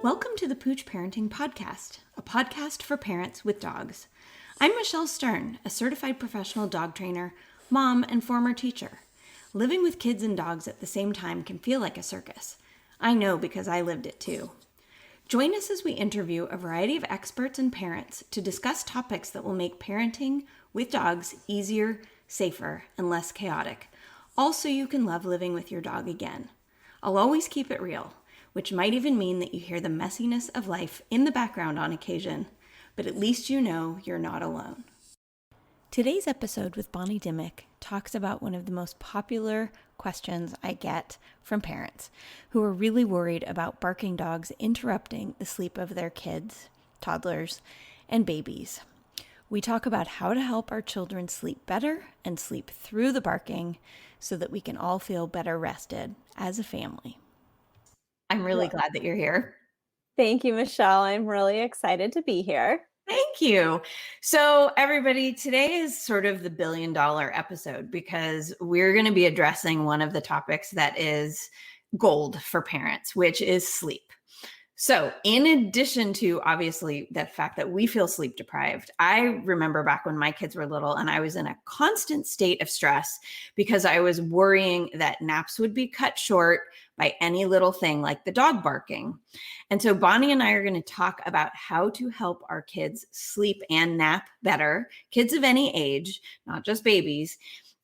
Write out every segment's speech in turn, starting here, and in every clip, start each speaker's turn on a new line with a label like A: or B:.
A: Welcome to the Pooch Parenting Podcast, a podcast for parents with dogs. I'm Michelle Stern, a certified professional dog trainer, mom, and former teacher. Living with kids and dogs at the same time can feel like a circus. I know because I lived it too. Join us as we interview a variety of experts and parents to discuss topics that will make parenting with dogs easier, safer, and less chaotic. Also, you can love living with your dog again. I'll always keep it real, which might even mean that you hear the messiness of life in the background on occasion, but at least you know you're not alone. Today's episode with Bonnie Dimmick talks about one of the most popular questions I get from parents who are really worried about barking dogs interrupting the sleep of their kids, toddlers, and babies. We talk about how to help our children sleep better and sleep through the barking so that we can all feel better rested as a family. I'm really glad that you're here.
B: Thank you, Michelle. I'm really excited to be here.
A: Thank you. So everybody, today is sort of the $1 billion episode because we're going to be addressing one of the topics that is gold for parents, which is sleep. So in addition to obviously the fact that we feel sleep deprived, I remember back when my kids were little and I was in a constant state of stress because I was worrying that naps would be cut short by any little thing like the dog barking. And so Bonnie and I are going to talk about how to help our kids sleep and nap better, kids of any age, not just babies,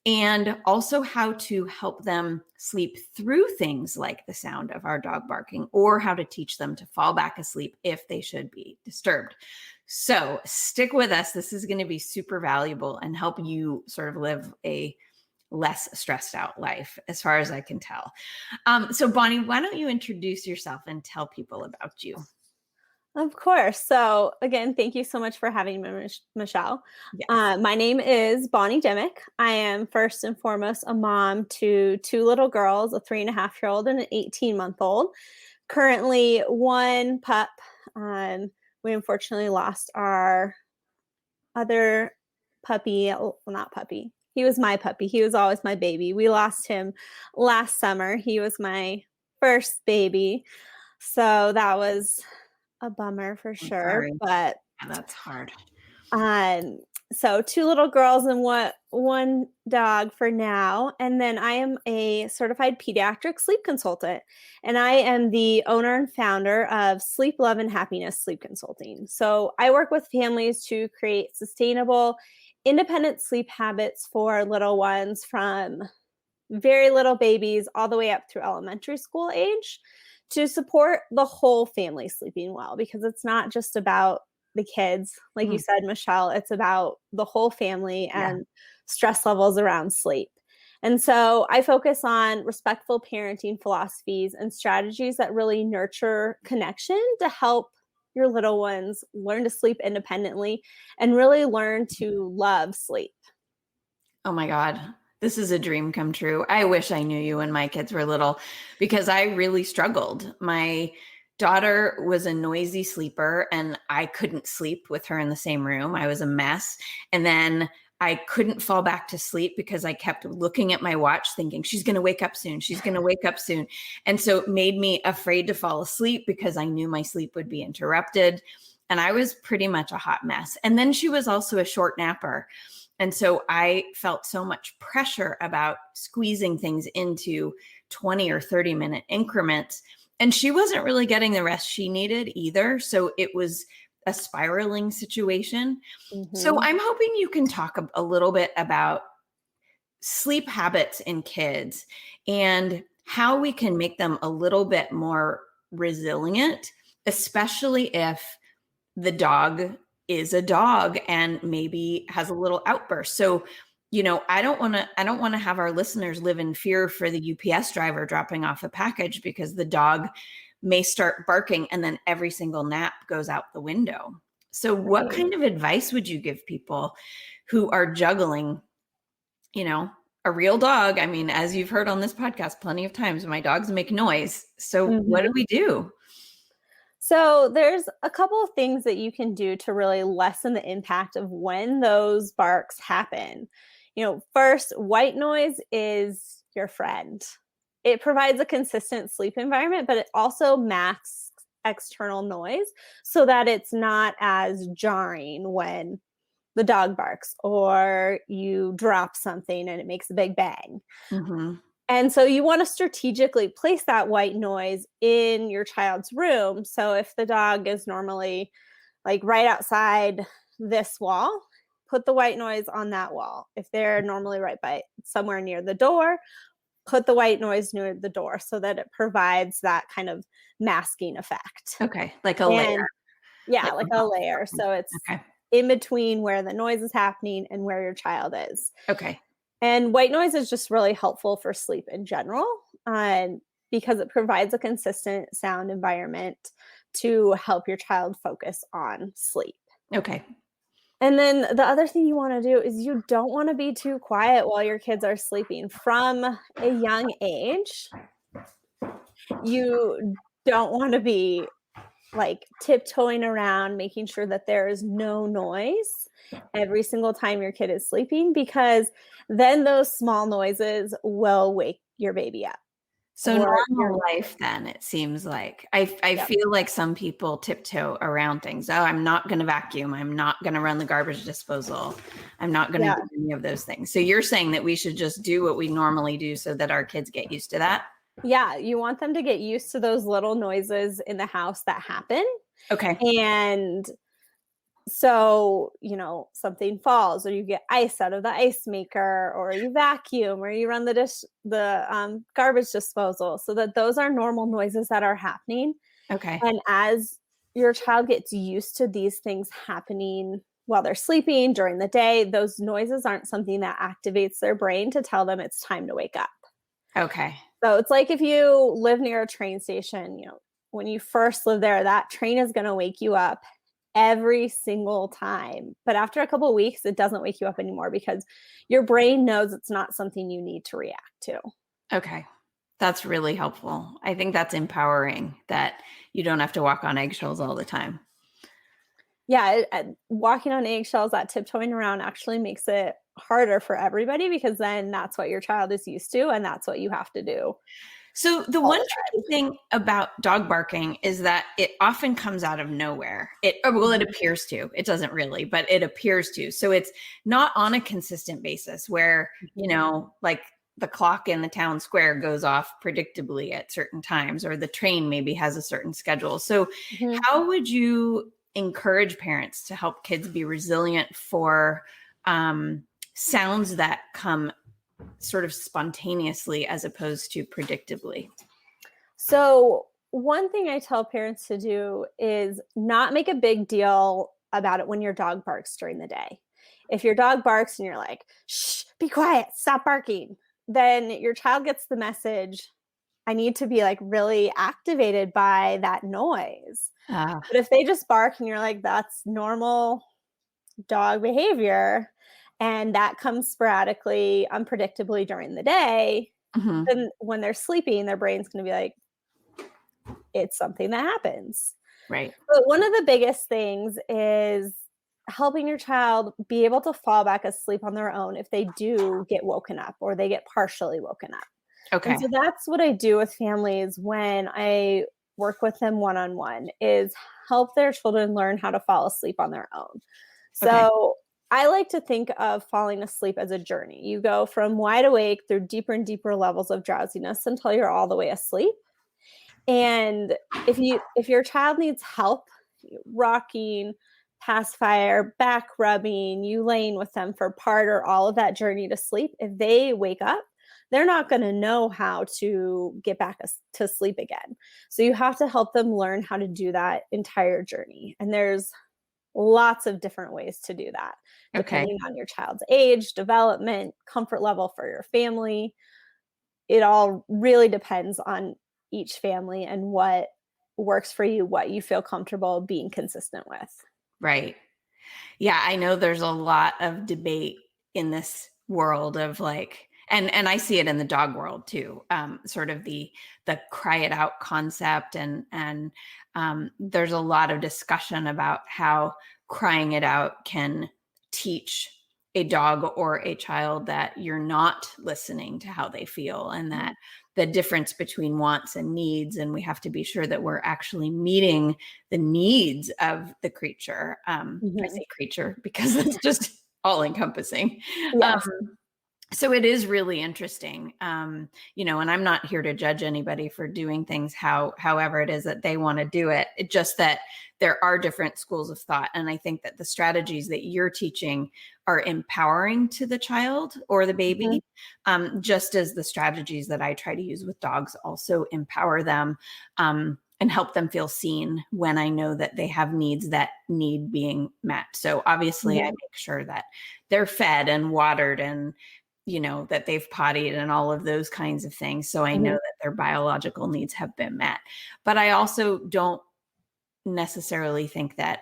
A: and also how to help them sleep through things like the sound of our dog barking, or how to teach them to fall back asleep if they should be disturbed. So stick with us. This is going to be super valuable and help you sort of live a less stressed out life, as far as I can tell. So Bonnie, why don't you introduce yourself and tell people about you?
B: Of course. So again, thank you so much for having me, Michelle.
A: Yes.
B: My name is Bonnie Dimmick. I am first and foremost a mom to two little girls, a 3.5-year-old and an 18-month-old. Currently one pup. We unfortunately lost our other puppy. Well, not puppy. He was my puppy. He was always my baby. We lost him last summer. He was my first baby. So that was a bummer for sure.
A: Sorry.
B: But
A: yeah, that's hard.
B: So two little girls and one dog for now. And then I am a certified pediatric sleep consultant. And I am the owner and founder of Sleep, Love, and Happiness Sleep Consulting. So I work with families to create sustainable, independent sleep habits for little ones from very little babies all the way up through elementary school age, to support the whole family sleeping well, because it's not just about the kids. Like you said, Michelle, it's about the whole family and stress levels around sleep. And so I focus on respectful parenting philosophies and strategies that really nurture connection to help your little ones learn to sleep independently and really learn to love sleep.
A: Oh my God. This is a dream come true. I wish I knew you when my kids were little because I really struggled. My daughter was a noisy sleeper and I couldn't sleep with her in the same room. I was a mess. And then I couldn't fall back to sleep because I kept looking at my watch thinking, she's going to wake up soon. She's going to wake up soon. And so it made me afraid to fall asleep because I knew my sleep would be interrupted. And I was pretty much a hot mess. And then she was also a short napper. And so I felt so much pressure about squeezing things into 20 or 30-minute increments. And she wasn't really getting the rest she needed either. So it was a spiraling situation. So I'm hoping you can talk a little bit about sleep habits in kids and how we can make them a little bit more resilient, especially if the dog is a dog and maybe has a little outburst. So, I don't want to have our listeners live in fear for the UPS driver dropping off a package because the dog may start barking and then every single nap goes out the window. So what kind of advice would you give people who are juggling, a real dog? I mean, as you've heard on this podcast plenty of times, my dogs make noise. So what do we do?
B: So there's a couple of things that you can do to really lessen the impact of when those barks happen. First, white noise is your friend. It provides a consistent sleep environment, but it also masks external noise so that it's not as jarring when the dog barks or you drop something and it makes a big bang.
A: Mhm.
B: And so you want to strategically place that white noise in your child's room. So if the dog is normally like right outside this wall, put the white noise on that wall. If they're normally right by somewhere near the door, put the white noise near the door so that it provides that kind of masking effect.
A: Okay, like a layer,
B: And yeah,
A: like a
B: like a layer.
A: buffer.
B: So it's
A: Okay,
B: in between where the noise is happening and where your child is.
A: okay,
B: And white noise is just really helpful for sleep in general, because it provides a consistent sound environment to help your child focus on sleep.
A: okay.
B: And then the other thing you want to do is you don't want to be too quiet while your kids are sleeping. From a young age, you don't want to be like tiptoeing around, making sure that there is no noise every single time your kid is sleeping, because then those small noises will wake your baby up.
A: So
B: Or your
A: normal life then, it seems like. I
B: Yep.
A: feel like some people tiptoe around things. "Oh, I'm not gonna vacuum. I'm not gonna run the garbage disposal. I'm not gonna
B: Yeah.
A: do any of those things." So you're saying that we should just do what we normally do so that our kids get used to that?
B: Yeah, you want them to get used to those little noises in the house that happen.
A: Okay.
B: And so, something falls or you get ice out of the ice maker or you vacuum or you run the garbage disposal, so that those are normal noises that are happening.
A: Okay.
B: And as your child gets used to these things happening while they're sleeping during the day, those noises aren't something that activates their brain to tell them it's time to wake up.
A: Okay.
B: So it's like if you live near a train station, when you first live there, that train is going to wake you up every single time. But after a couple of weeks, it doesn't wake you up anymore because your brain knows it's not something you need to react to.
A: Okay. That's really helpful. I think that's empowering that you don't have to walk on eggshells all the time.
B: Yeah, walking on eggshells, that tiptoeing around actually makes it harder for everybody because then that's what your child is used to and that's what you have to do
A: So the
B: all
A: one
B: the
A: tricky
B: time.
A: thing about dog barking is that it often comes out of nowhere. It
B: Mhm.
A: appears to. It doesn't really, but it appears to. So it's not on a consistent basis where,
B: Mhm.
A: like the clock in the town square goes off predictably at certain times, or the train maybe has a certain schedule. So
B: Mhm.
A: how would you encourage parents to help kids be resilient for sounds that come sort of spontaneously as opposed to predictably?
B: So, one thing I tell parents to do is not make a big deal about it when your dog barks during the day. If your dog barks and you're like, shh, be quiet, stop barking, then your child gets the message, I need to be like really activated by that noise.
A: Ah,
B: But if they just bark and you're like, that's normal dog behavior, and that comes sporadically, unpredictably during the day,
A: mhm,
B: then when they're sleeping, their brain's going to be like, it's something that happens.
A: right.
B: But one of the biggest things is helping your child be able to fall back asleep on their own if they do get woken up or they get partially woken up. And
A: Okay.
B: so that's what I do with families when I work with them one-on-one is help their children learn how to fall asleep on their own.
A: Okay.
B: So I like to think of falling asleep as a journey. You go from wide awake through deeper and deeper levels of drowsiness until you're all the way asleep. And if your child needs help rocking, pacifier, back rubbing, you laying with them for part or all of that journey to sleep, if they wake up, they're not going to know how to get back to sleep again. So you have to help them learn how to do that entire journey. And there's lots of different ways to do that,
A: Okay.
B: depending on your child's age, development, comfort level for your family. It all really depends on each family and what works for you, what you feel comfortable being consistent with.
A: Right. Yeah, I know there's a lot of debate in this world of like, and I see it in the dog world too. Sort of the cry it out concept, and there's a lot of discussion about how crying it out can teach a dog or a child that you're not listening to how they feel, and that the difference between wants and needs, and we have to be sure that we're actually meeting the needs of the creature. I
B: Mhm.
A: say creature because it's just all encompassing. Um,
B: Yes.
A: so it is really interesting, and I'm not here to judge anybody for doing things however it is that they want to do it. It's just that there are different schools of thought, and I think that the strategies that you're teaching are empowering to the child or the
B: Mhm.
A: baby, just as the strategies that I try to use with dogs also empower them, and help them feel seen when I know that they have needs that need being met. So obviously I
B: Mhm.
A: make sure that they're fed and watered, and that they've pottied and all of those kinds of things. So I know
B: Mhm.
A: that their biological needs have been met. But I also don't necessarily think that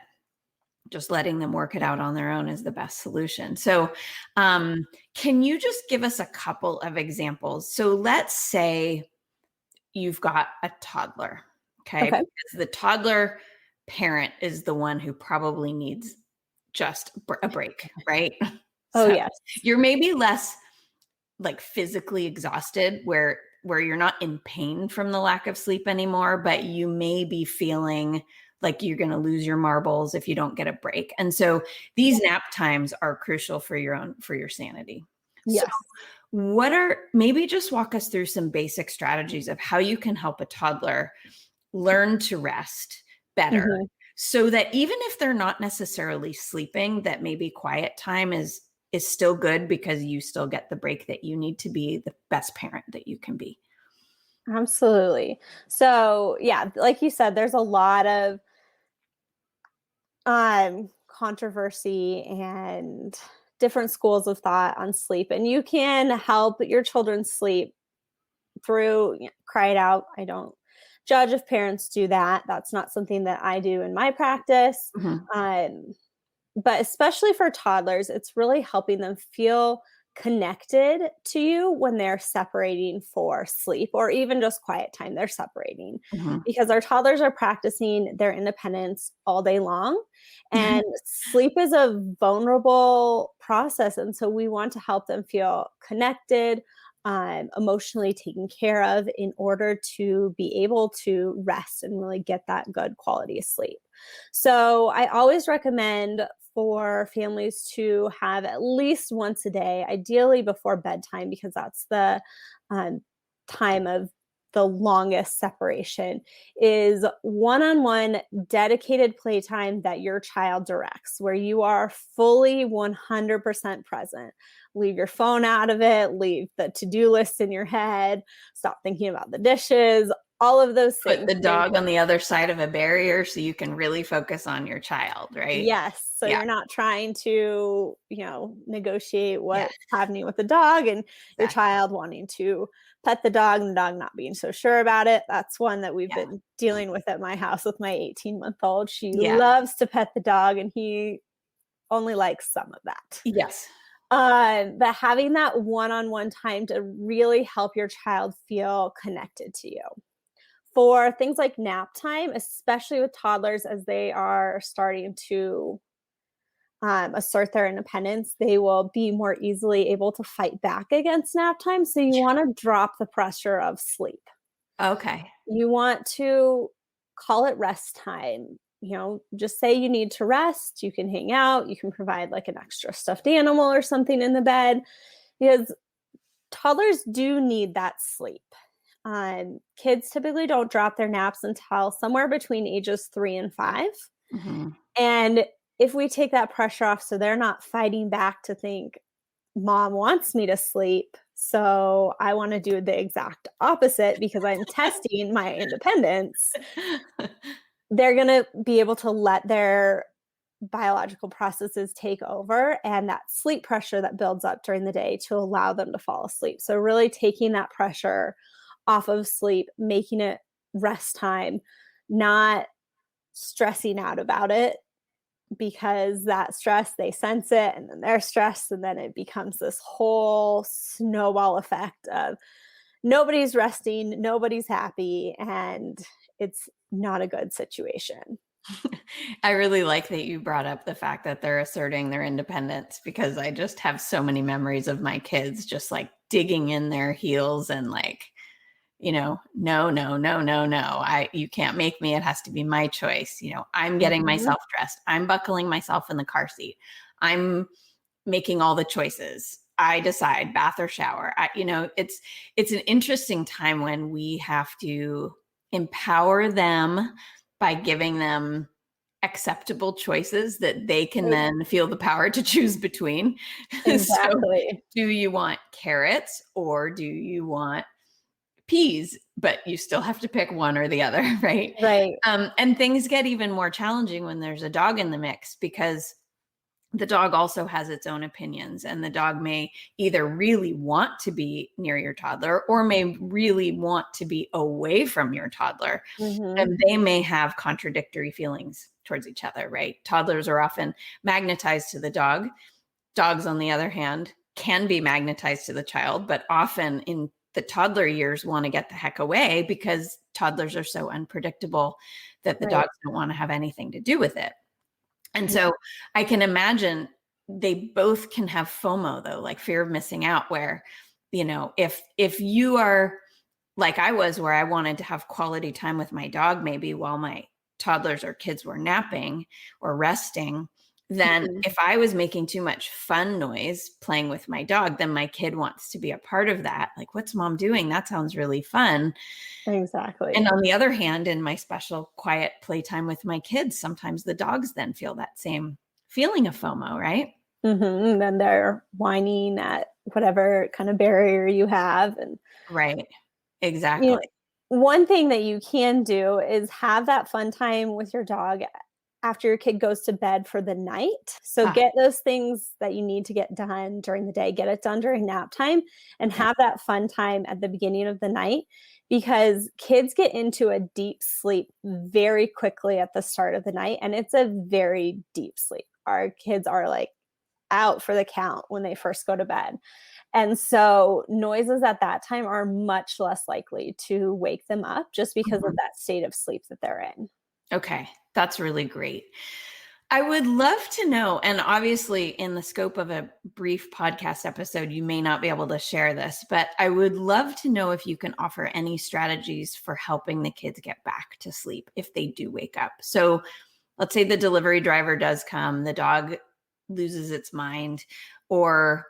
A: just letting them work it out on their own is the best solution. So, can you just give us a couple of examples? So, let's say you've got a toddler, okay?
B: Okay.
A: Because the toddler parent is the one who probably needs just a break, right?
B: Oh,
A: So,
B: yes.
A: you're maybe less like physically exhausted where you're not in pain from the lack of sleep anymore, but you may be feeling like you're going to lose your marbles if you don't get a break. And so these nap times are crucial for your sanity. So
B: Yes.
A: what are maybe just walk us through some basic strategies of how you can help a toddler learn to rest better,
B: Mhm.
A: so that even if they're not necessarily sleeping, that maybe quiet time is still good because you still get the break that you need to be the best parent that you can be.
B: Absolutely. So, yeah, like you said, there's a lot of controversy and different schools of thought on sleep, and you can help your children sleep through cry it out. I don't judge if parents do that. That's not something that I do in my practice.
A: Mhm,
B: Um, but especially for toddlers, it's really helping them feel connected to you when they're separating for sleep or even just quiet time. They're separating
A: mhm.
B: because our toddlers are practicing their independence all day long. And sleep is a vulnerable process. And so we want to help them feel connected, emotionally taken care of in order to be able to rest and really get that good quality of sleep. So I always recommend for families to have at least once a day, ideally before bedtime, because that's the um, time of the longest separation, is one-on-one dedicated playtime that your child directs, where you are fully 100% present. Leave your phone out of it, leave the to-do list in your head, stop thinking about the dishes, all of those
A: Put
B: things.
A: the dog on the other side of a barrier so you can really focus on your child, right?
B: Yes. So
A: Yeah,
B: you're not trying to, negotiate
A: yeah,
B: what's happening with the dog and your
A: exactly.
B: child wanting to pet the dog and the dog not being so sure about it. That's one that we've
A: Yeah,
B: been dealing with at my house with my 18-month-old. She
A: yeah,
B: loves to pet the dog and he only likes some of that.
A: yes.
B: But having that one-on-one time to really help your child feel connected to you. For things like nap time, especially with toddlers as they are starting to assert their independence, they will be more easily able to fight back against nap time. So you want to drop the pressure of sleep.
A: Okay.
B: You want to call it rest time. Just say you need to rest. You can hang out. You can provide like an extra stuffed animal or something in the bed because toddlers do need that sleep. Kids typically don't drop their naps until somewhere between ages 3 and 5.
A: Mhm.
B: And if we take that pressure off so they're not fighting back to think, mom wants me to sleep, so I want to do the exact opposite because I'm testing my independence, they're going to be able to let their biological processes take over and that sleep pressure that builds up during the day to allow them to fall asleep. So, really taking that pressure off of sleep, making it rest time, not stressing out about it because that stress, they sense it and then they're stressed. And then it becomes this whole snowball effect of nobody's resting, nobody's happy, and it's not a good situation.
A: I really like that you brought up the fact that they're asserting their independence, because I just have so many memories of my kids just like digging in their heels and like, no, no, no, no, no. You can't make me. It has to be my choice. I'm getting
B: Mhm.
A: myself dressed. I'm buckling myself in the car seat. I'm making all the choices. I decide bath or shower. It's an interesting time when we have to empower them by giving them acceptable choices that they can
B: Right.
A: then feel the power to choose between. So,
B: Exactly.
A: do you want carrots or do you want peas? But you still have to pick one or the other, right?
B: Right.
A: And things get even more challenging when there's a dog in the mix, because the dog also has its own opinions, and the dog may either really want to be near your toddler or may really want to be away from your toddler.
B: Mhm.
A: And they may have contradictory feelings towards each other, right? Toddlers are often magnetized to the dog. Dogs, on the other hand, can be magnetized to the child, but often in the toddler years want to get the heck away because toddlers are so unpredictable that the
B: Right.
A: dogs don't want to have anything to do with it. And
B: Yeah.
A: so I can imagine they both can have FOMO, though, like fear of missing out, where, if you are like I was, where I wanted to have quality time with my dog, maybe while my toddlers or kids were napping or resting, then
B: Mhm.
A: if I was making too much fun noise playing with my dog, then my kid wants to be a part of that. Like, what's mom doing? That sounds really fun. And
B: Exactly.
A: on the other hand, in my special quiet playtime with my kids, sometimes the dogs then feel that same feeling of FOMO, right?
B: Mhm. Then they're whining at whatever kind of barrier you have, and
A: Right.
B: you know,
A: Exactly.
B: one thing that you can do is have that fun time with your dog after your kid goes to bed for the night. So
A: Ah,
B: get those things that you need to get done during the day, get it done during nap time, and
A: okay.
B: have that fun time at the beginning of the night, because kids get into a deep sleep very quickly at the start of the night, and it's a very deep sleep. Our kids are like out for the count when they first go to bed. And so noises at that time are much less likely to wake them up just because of
A: Mhm.
B: that state of sleep that they're in.
A: Okay. That's really great. I would love to know, and obviously, in the scope of a brief podcast episode, you may not be able to share this, but I would love to know if you can offer any strategies for helping the kids get back to sleep if they do wake up. So, let's say the delivery driver does come, the dog loses its mind, or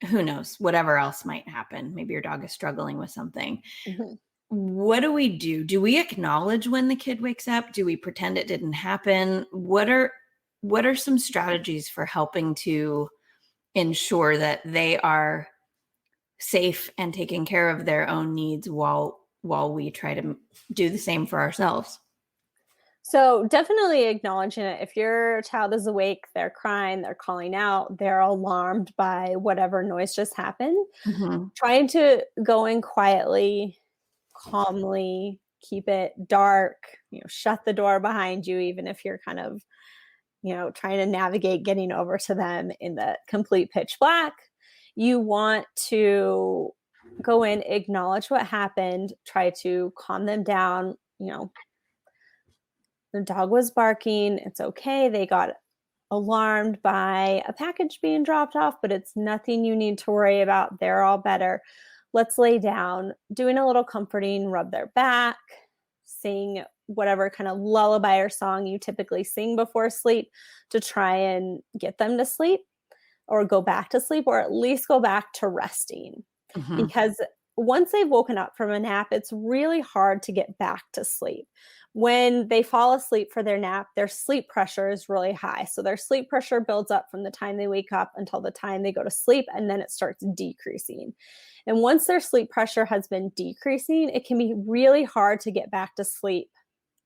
A: who knows, whatever else might happen. Maybe your dog is struggling with something.
B: Mhm.
A: What do we do? Do we acknowledge when the kid wakes up? Do we pretend it didn't happen? What are some strategies for helping to ensure that they are safe and taking care of their own needs while we try to do the same for ourselves?
B: So definitely acknowledging it. If your child is awake, they're crying, they're calling out, they're alarmed by whatever noise just happened,
A: Hmm.
B: trying to go in quietly, calmly, keep it dark, shut the door behind you, even if you're kind of, trying to navigate getting over to them in the complete pitch black. You want to go in, acknowledge what happened, try to calm them down. The dog was barking. It's okay. They got alarmed by a package being dropped off, but it's nothing you need to worry about. They're all better. Let's lay down, doing a little comforting, rub their back, sing whatever kind of lullaby or song you typically sing before sleep to try and get them to sleep or go back to sleep, or at least go back to resting.
A: Hmm.
B: Because once they've woken up from a nap, it's really hard to get back to sleep. When they fall asleep for their nap, their sleep pressure is really high. So their sleep pressure builds up from the time they wake up until the time they go to sleep, and then it starts decreasing. And once their sleep pressure has been decreasing, it can be really hard to get back to sleep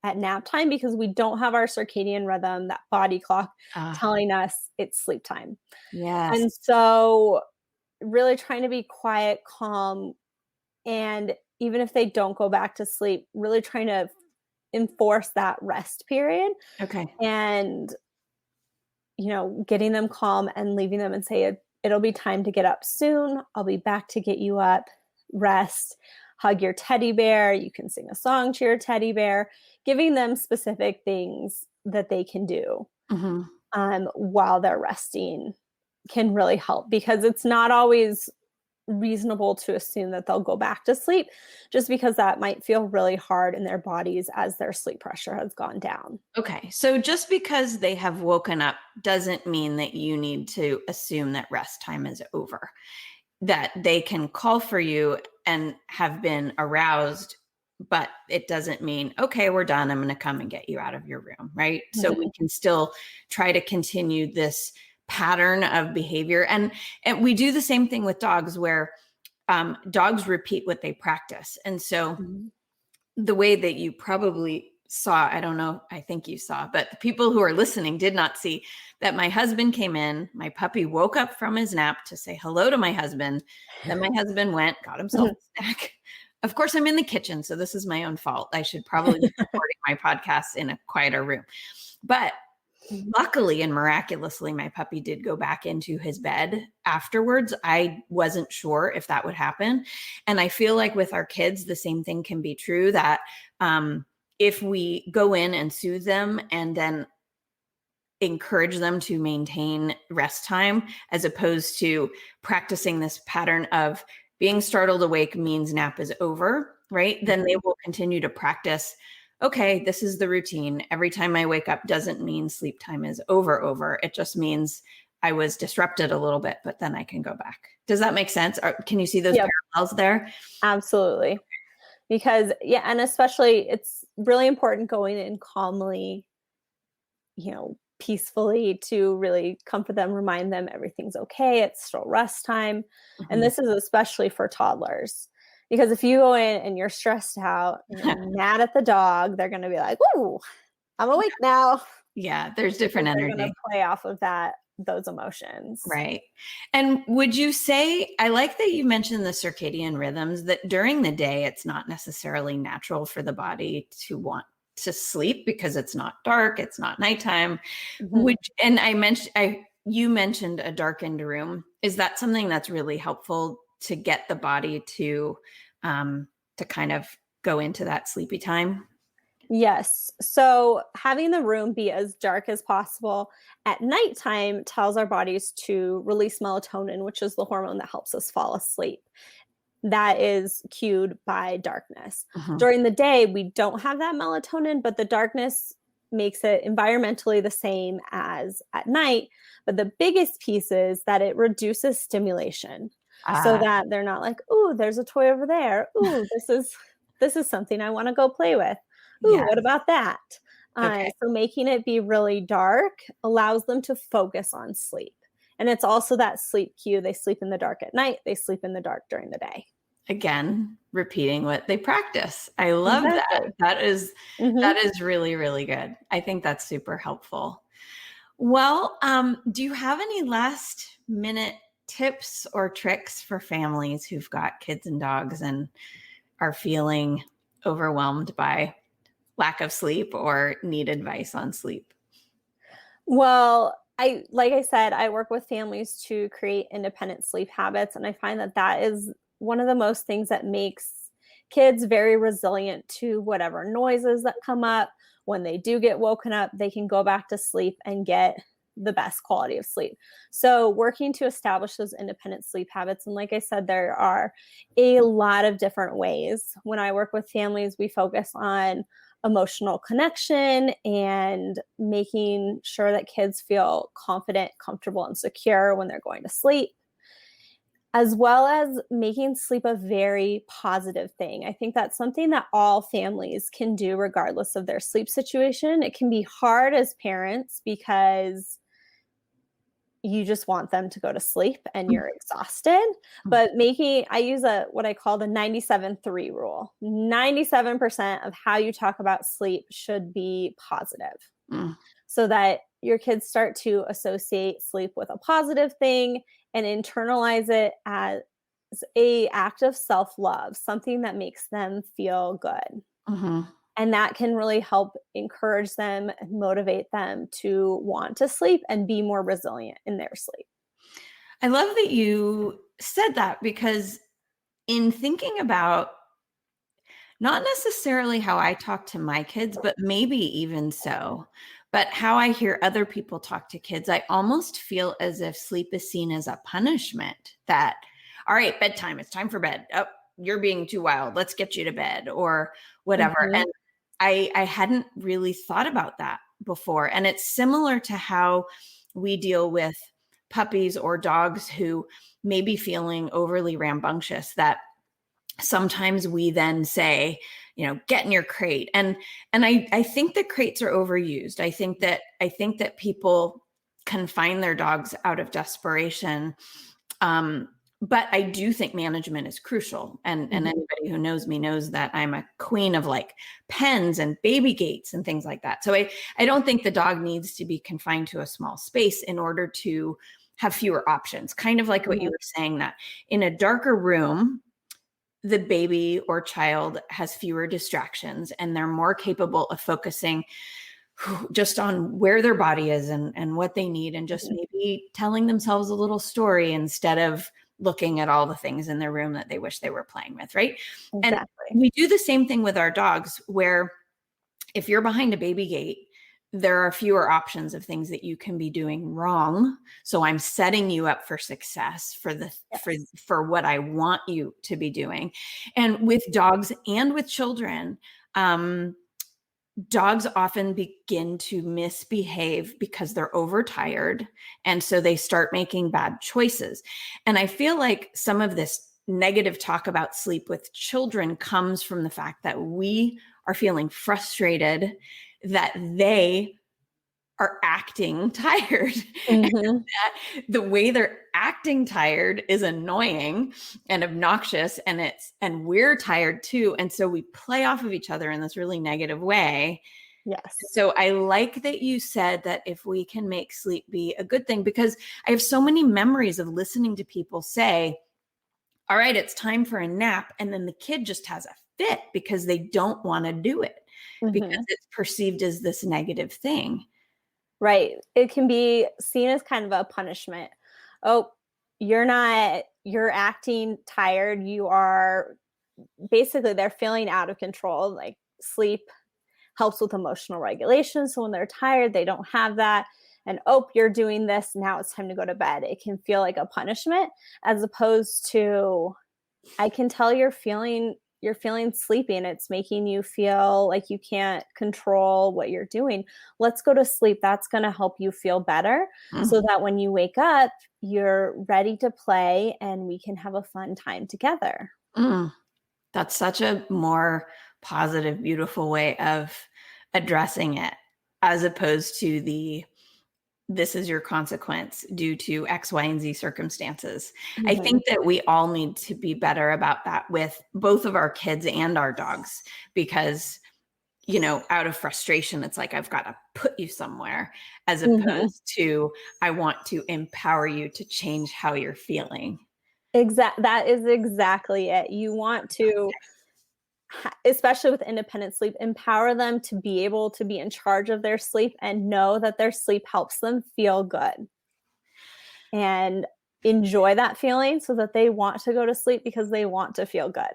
B: at nap time because we don't have our circadian rhythm, that body clock
A: Ah,
B: telling us it's sleep time.
A: yes.
B: And so, really trying to be quiet, calm, and even if they don't go back to sleep, really trying to enforce that rest period,
A: Okay.
B: and, getting them calm and leaving them and say, It'll be time to get up soon. I'll be back to get you up. Rest, hug your teddy bear. You can sing a song to your teddy bear, giving them specific things that they can do
A: Mhm.
B: while they're resting can really help, because it's not always reasonable to assume that they'll go back to sleep, just because that might feel really hard in their bodies as their sleep pressure has gone down.
A: Okay. So just because they have woken up doesn't mean that you need to assume that rest time is over. That they can call for you and have been aroused, but it doesn't mean, okay, we're done. I'm going to come and get you out of your room. Right. So we
B: Mhm.
A: can still try to continue this pattern of behavior. And we do the same thing with dogs where dogs repeat what they practice. And so
B: Mhm.
A: the way that you probably saw, I don't know, I think you saw, but the people who are listening did not see that my husband came in, my puppy woke up from his nap to say hello to my husband. Then my husband went, got himself a snack. Of course, I'm in the kitchen, so this is my own fault. I should probably be recording my podcast in a quieter room. But luckily and miraculously, my puppy did go back into his bed afterwards. I wasn't sure if that would happen. And I feel like with our kids, the same thing can be true, that if we go in and soothe them and then encourage them to maintain rest time, as opposed to practicing this pattern of being startled awake means nap is over, right? Then they
B: Mhm.
A: will continue to practice. Okay, this is the routine. Every time I wake up doesn't mean sleep time is over. It just means I was disrupted a little bit, but then I can go back. Does that make sense? Or can you see those
B: Yep,
A: parallels there?
B: absolutely. Because, yeah, and especially it's really important going in calmly, peacefully, to really comfort them, remind them everything's okay. It's still rest time. And
A: Mhm.
B: this is especially for toddlers. Because if you go in and you're stressed out and you're mad at the dog, they're going to be like, "Ooh, I'm awake now."
A: Yeah, there's
B: Because
A: different
B: they're going to
A: energy.
B: play off of those emotions.
A: Right. And would you say, I like that you mentioned the circadian rhythms, that during the day, it's not necessarily natural for the body to want to sleep because it's not dark, it's not nighttime.
B: Mhm.
A: Would, and you mentioned a darkened room. Is that something that's really helpful to get the body to kind of go into that sleepy time?
B: Yes. So having the room be as dark as possible at nighttime tells our bodies to release melatonin, which is the hormone that helps us fall asleep. That is cued by darkness.
A: Mhm.
B: During the day, we don't have that melatonin, but the darkness makes it environmentally the same as at night. But the biggest piece is that it reduces stimulation, so
A: Ah,
B: that they're not like, "Ooh, there's a toy over there. Ooh, this is something I want to go play with. Ooh,
A: yeah.
B: what about that?"
A: Okay.
B: So making it be really dark allows them to focus on sleep. And it's also that sleep cue. They sleep in the dark at night, they sleep in the dark during the day.
A: Again, repeating what they practice. I love that.
B: Exactly.
A: That
B: Mhm.
A: is really, really good. I think that's super helpful. Well, do you have any last minute tips or tricks for families who've got kids and dogs and are feeling overwhelmed by lack of sleep or need advice on sleep?
B: Well, like I said, I work with families to create independent sleep habits, and I find that that is one of the most things that makes kids very resilient to whatever noises that come up. When they do get woken up, they can go back to sleep and get the best quality of sleep. So, working to establish those independent sleep habits, and like I said, there are a lot of different ways. When I work with families, we focus on emotional connection and making sure that kids feel confident, comfortable, and secure when they're going to sleep, as well as making sleep a very positive thing. I think that's something that all families can do regardless of their sleep situation. It can be hard as parents because you just want them to go to sleep and you're exhausted. But I use what I call the 97-3 rule. 97% of how you talk about sleep should be positive,
A: Mm,
B: so that your kids start to associate sleep with a positive thing and internalize it as a act of self-love, something that makes them feel good.
A: mhm.
B: And that can really help encourage them and motivate them to want to sleep and be more resilient in their sleep.
A: I love that you said that because in thinking about not necessarily how I talk to my kids, but maybe even so. But how I hear other people talk to kids, I almost feel as if sleep is seen as a punishment that, all right, bedtime, it's time for bed. Oh, you're being too wild. Let's get you to bed or whatever.
B: Mhm.
A: And I hadn't really thought about that before. And it's similar to how we deal with puppies or dogs who may be feeling overly rambunctious, that sometimes we then say, get in your crate. And I think that crates are overused. I think that people confine their dogs out of desperation. But I do think management is crucial. And
B: Mhm.
A: anybody who knows me knows that I'm a queen of like pens and baby gates and things like that. So I don't think the dog needs to be confined to a small space in order to have fewer options. Kind of like what you
B: Mhm.
A: were saying, that in a darker room, the baby or child has fewer distractions and they're more capable of focusing just on where their body is and what they need, and just
B: Mhm.
A: maybe telling themselves a little story instead of looking at all the things in their room that they wish they were playing with, right? And
B: Exactly.
A: we do the same thing with our dogs, where if you're behind a baby gate, there are fewer options of things that you can be doing wrong. So I'm setting you up for success for the
B: Yes.
A: for what I want you to be doing. And with dogs and with children, dogs often begin to misbehave because they're overtired. And so they start making bad choices. And I feel like some of this negative talk about sleep with children comes from the fact that we are feeling frustrated that they are acting tired. And
B: Mhm.
A: that the way they're acting tired is annoying and obnoxious, and we're tired too. And so we play off of each other in this really negative way.
B: Yes.
A: So I like that you said that if we can make sleep be a good thing, because I have so many memories of listening to people say, all right, it's time for a nap. And then the kid just has a fit because they don't want to do it because
B: Mhm.
A: it's perceived as this negative thing.
B: Right. It can be seen as kind of a punishment. Oh, you're acting tired. You are basically they're feeling out of control. Like sleep helps with emotional regulation. So when they're tired, they don't have that. And oh, you're doing this. Now it's time to go to bed. It can feel like a punishment as opposed to I can tell you're feeling sleepy and it's making you feel like you can't control what you're doing. Let's go to sleep. That's going to help you feel better
A: Mm,
B: so that when you wake up, you're ready to play and we can have a fun time together.
A: mm. That's such a more positive, beautiful way of addressing it, as opposed to the this is your consequence due to X, Y, and Z circumstances. I
B: Mhm.
A: think that we all need to be better about that with both of our kids and our dogs, because, out of frustration, it's like, I've got to put you somewhere, as
B: Mhm.
A: opposed to, I want to empower you to change how you're feeling.
B: That is exactly it. You want to especially with independent sleep, empower them to be able to be in charge of their sleep and know that their sleep helps them feel good and enjoy that feeling so that they want to go to sleep because they want to feel good.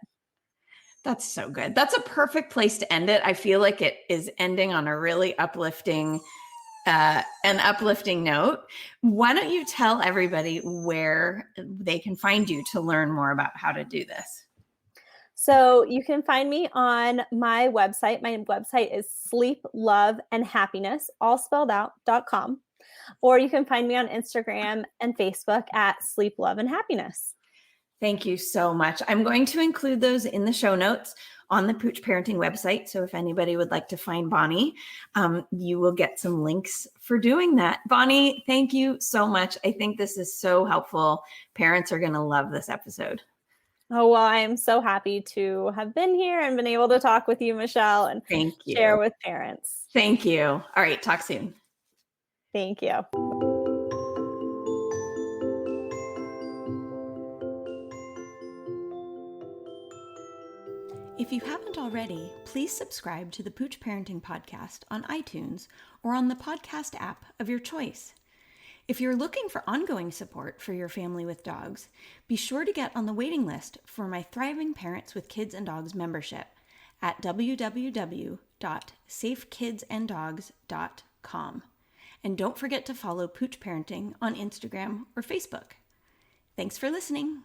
A: That's so good. That's a perfect place to end it. I feel like it is ending on a really uplifting note. Why don't you tell everybody where they can find you to learn more about how to do this?
B: So you can find me on my website. My website is sleep, love, and happiness, all spelled out.com. Or you can find me on Instagram and Facebook at sleep, love, and happiness.
A: Thank you so much. I'm going to include those in the show notes on the Pooch Parenting website. So if anybody would like to find Bonnie, you will get some links for doing that. Bonnie, thank you so much. I think this is so helpful. Parents are going to love this episode.
B: Oh, well, I am so happy to have been here and been able to talk with you, Michelle, and
A: Thank
B: share
A: you.
B: with parents.
A: Thank you. All right. Talk soon.
B: Thank you.
A: If you haven't already, please subscribe to the Pooch Parenting Podcast on iTunes or on the podcast app of your choice. If you're looking for ongoing support for your family with dogs, be sure to get on the waiting list for my Thriving Parents with Kids and Dogs membership at www.safekidsanddogs.com. poochparenting.com. And don't forget to follow Pooch Parenting on Instagram or Facebook. Thanks for listening.